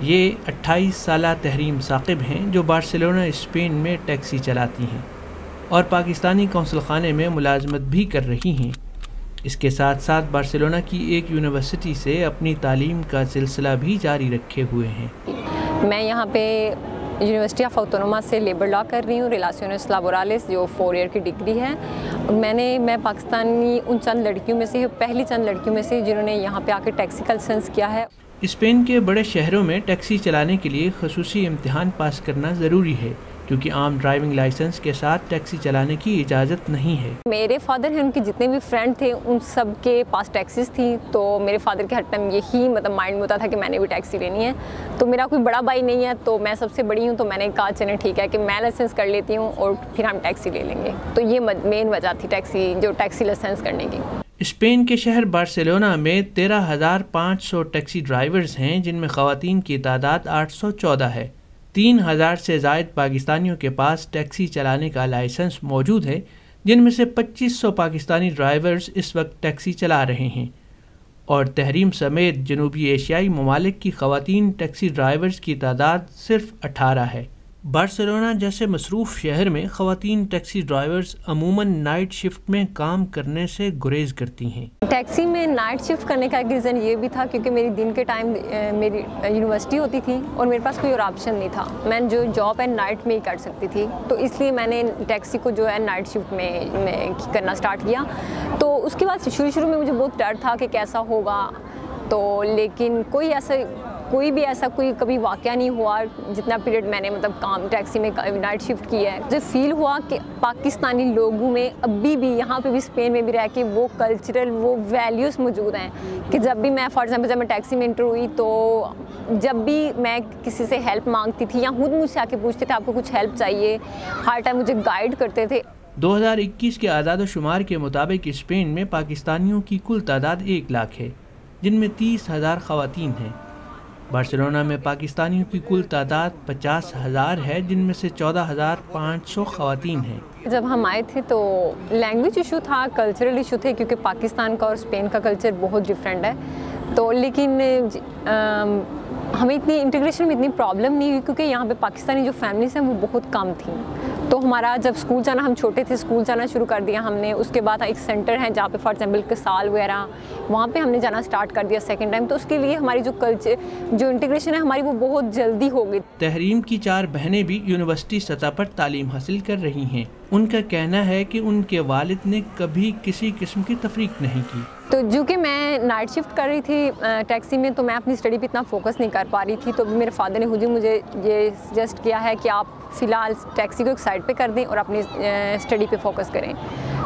یہ 28 سالہ تحریم ثاقب ہیں جو بارسلونا اسپین میں ٹیکسی چلاتی ہیں اور پاکستانی قونصل خانے میں ملازمت بھی کر رہی ہیں۔ اس کے ساتھ ساتھ بارسلونا کی ایک یونیورسٹی سے اپنی تعلیم کا سلسلہ بھی جاری رکھے ہوئے ہیں۔ میں یہاں پہ یونیورسٹی آف آٹونوما سے لیبر لا کر رہی ہوں، ریلاسیونس لیبورالس، جو 4 ایئر کی ڈگری ہے۔ میں پاکستانی ان چند لڑکیوں میں سے، پہلی چند لڑکیوں میں سے جنہوں نے یہاں پہ آ کے ٹیکسی کا لائسنس کیا ہے۔ اسپین کے بڑے شہروں میں ٹیکسی چلانے کے لیے خصوصی امتحان پاس کرنا ضروری ہے، کیونکہ عام ڈرائیونگ لائسنس کے ساتھ ٹیکسی چلانے کی اجازت نہیں ہے۔ میرے فادر ہیں، ان کے جتنے بھی فرینڈ تھے ان سب کے پاس ٹیکسیز تھیں، تو میرے فادر کے ہر ٹائم یہی مائنڈ میں ہوتا تھا کہ میں نے بھی ٹیکسی لینی ہے۔ تو میرا کوئی بڑا بھائی نہیں ہے، تو میں سب سے بڑی ہوں، تو میں نے کہا چلیں ٹھیک ہے کہ میں لائسنس کر لیتی ہوں اور پھر ہم ٹیکسی لے لیں گے۔ تو یہ مین وجہ تھی ٹیکسی لائسنس کرنے کی۔ اسپین کے شہر بارسلونا میں 13,500 ٹیکسی ڈرائیورز ہیں، جن میں خواتین کی تعداد 814 ہے۔ 3,000 سے زائد پاکستانیوں کے پاس ٹیکسی چلانے کا لائسنس موجود ہے، جن میں سے 2,500 پاکستانی ڈرائیورز اس وقت ٹیکسی چلا رہے ہیں، اور تحریم سمیت جنوبی ایشیائی ممالک کی خواتین ٹیکسی ڈرائیورز کی تعداد صرف 18 ہے۔ بارسلونا جیسے مصروف شہر میں خواتین ٹیکسی ڈرائیورز عموماً نائٹ شفٹ میں کام کرنے سے گریز کرتی ہیں۔ ٹیکسی میں نائٹ شفٹ کرنے کا ایک ریزن یہ بھی تھا کیونکہ میری دن کے ٹائم میری یونیورسٹی ہوتی تھی اور میرے پاس کوئی اور آپشن نہیں تھا، میں جو جاب ہے نائٹ میں ہی کر سکتی تھی، تو اس لیے میں نے ٹیکسی کو جو ہے نائٹ شفٹ میں کرنا سٹارٹ کیا۔ تو اس کے بعد شروع میں مجھے بہت ڈر تھا کہ کیسا ہوگا، تو لیکن کوئی بھی ایسا کبھی واقعہ نہیں ہوا جتنا پیریڈ میں نے کام ٹیکسی میں نائٹ شفٹ کی ہے۔ مجھے فیل ہوا کہ پاکستانی لوگوں میں ابھی بھی یہاں پہ بھی اسپین میں بھی رہ کے وہ کلچرل وہ ویلیوز موجود ہیں کہ جب بھی میں فار ایگزامپل جب میں ٹیکسی میں انٹر ہوئی تو جب بھی میں کسی سے ہیلپ مانگتی تھی یا خود مجھ سے آ کے پوچھتے تھے آپ کو کچھ ہیلپ چاہیے، ہر ٹائم مجھے گائیڈ کرتے تھے۔ 2021 کے اعداد و شمار کے مطابق اسپین میں پاکستانیوں کی کل تعداد 1 لاکھ ہے، جن میں 30,000 خواتین ہیں۔ بارسلونا میں پاکستانیوں کی کل تعداد 50,000 ہے، جن میں سے 14,500 خواتین ہیں۔ جب ہم آئے تھے تو لینگویج ایشو تھا، کلچرل ایشو تھے، کیونکہ پاکستان کا اور اسپین کا کلچر بہت ڈفرینٹ ہے، تو لیکن ہمیں اتنی انٹیگریشن میں اتنی پرابلم نہیں ہوئی کیونکہ یہاں پہ پاکستانی جو فیملیز ہیں وہ بہت کم تھیں۔ تو ہمارا جب اسکول جانا، ہم چھوٹے تھے اسکول جانا شروع کر دیا ہم نے، اس کے بعد ایک سینٹر ہے جہاں پہ فار ایگزامپل کسال وغیرہ، وہاں پہ ہم نے جانا سٹارٹ کر دیا سیکنڈ ٹائم، تو اس کے لیے ہماری جو کلچر جو انٹیگریشن ہے ہماری وہ بہت جلدی ہو گئی۔ تحریم کی 4 بہنیں بھی یونیورسٹی سطح پر تعلیم حاصل کر رہی ہیں۔ ان کا کہنا ہے کہ ان کے والد نے کبھی کسی قسم کی تفریق نہیں کی۔ تو جو کہ میں نائٹ شفٹ کر رہی تھی ٹیکسی میں، تو میں اپنی اسٹڈی پہ اتنا فوکس نہیں کر پا رہی تھی، تو میرے فادر نے خود ہی مجھے یہ سجیسٹ کیا ہے کہ آپ فی الحال ٹیکسی کو ایک سائڈ پہ کر دیں اور اپنی اسٹڈی پہ فوکس کریں۔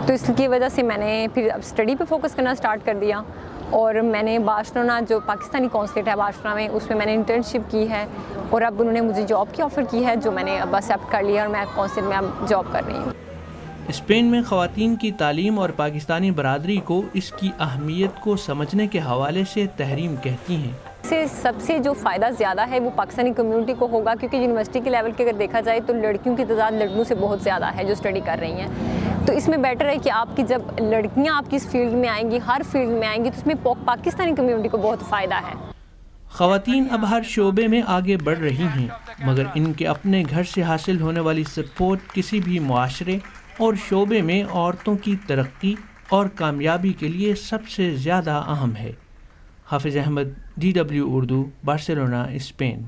تو اس کی وجہ سے میں نے پھر اب اسٹڈی پہ فوکس کرنا اسٹارٹ کر دیا، اور میں نے بارسلونا جو پاکستانی قونصلیٹ ہے بارسلونا میں، اس میں نے انٹرنشپ کی ہے، اور اب انہوں نے مجھے جاب کی آفر کی ہے جو میں نے اب ایکسیپٹ کر لیا، اور میں قونصلیٹ میں اب جاب کر رہی ہوں۔ اسپین میں خواتین کی تعلیم اور پاکستانی برادری کو اس کی اہمیت کو سمجھنے کے حوالے سے تحریم کہتی ہیں۔ سب سے جو فائدہ زیادہ ہے وہ پاکستانی کمیونٹی کو ہوگا، کیونکہ یونیورسٹی کے لیول کے اگر دیکھا جائے تو لڑکیوں کی تعداد لڑکوں سے بہت زیادہ ہے جو اسٹڈی کر رہی ہیں، تو اس میں بیٹر ہے کہ آپ کی جب لڑکیاں آپ کی اس فیلڈ میں آئیں گی، ہر فیلڈ میں آئیں گی، تو اس میں پاکستانی کمیونٹی کو بہت فائدہ ہے۔ خواتین اب ہر شعبے میں آگے بڑھ رہی ہیں، مگر ان کے اپنے گھر سے حاصل ہونے والی سپورٹ کسی بھی معاشرے اور شعبے میں عورتوں کی ترقی اور کامیابی کے لیے سب سے زیادہ اہم ہے۔ Hafiz Ahmad, DW Urdu, Barcelona, Spain.